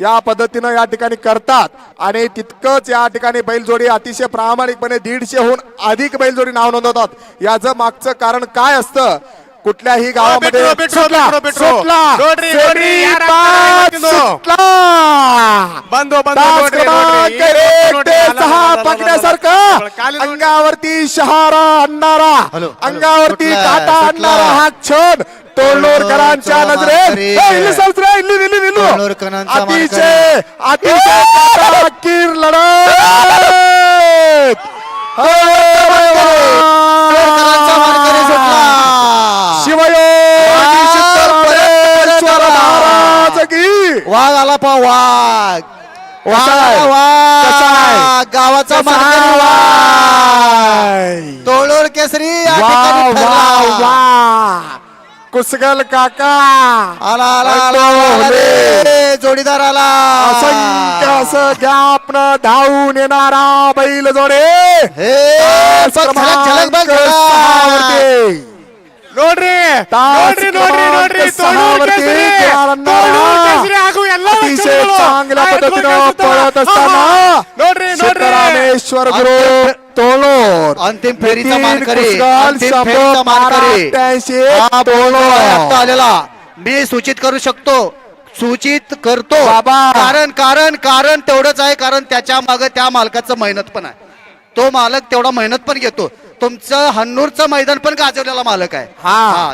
या पद्धतीनं या ठिकाणी करतात आणि तितकंच या ठिकाणी बैलजोडी अतिशय प्रामाणिकपणे 150हून अधिक बैलजोडी नाव नोंदवतात। याचं मागचं कारण काय असतं? कुठल्याही गावामध्ये पकडण्यासारखं अंगावरती शहारा आणणारा, अंगावरती काटा आणणारा हा क्षण तोरणोरकरांच्या नजरेत अतिशय अतिशय लढत वाघ आला पा वाघ गावाचा तोळूर केसरी कुसगल काका आला आला जोडीदार आला असंख्य असं गॅपन धावून येणारा बैल जोडे अतिशय चांगल्या पद्धतीनं पळत असताना रामेश्वर ग्रुप तोळूर अंतिम फेरीचा मानकरी आलेला मी सूचित करू शकतो, सूचित करतो कारण कारण कारण तेवढंच आहे, कारण त्याच्या मागे त्या मालकाचं मेहनत पण आहे, तो मालक तेवढा मेहनत पण घेतो, तुमचं हन्नूरचं मैदान पण गाजवलेला मालक आहे। हा त्या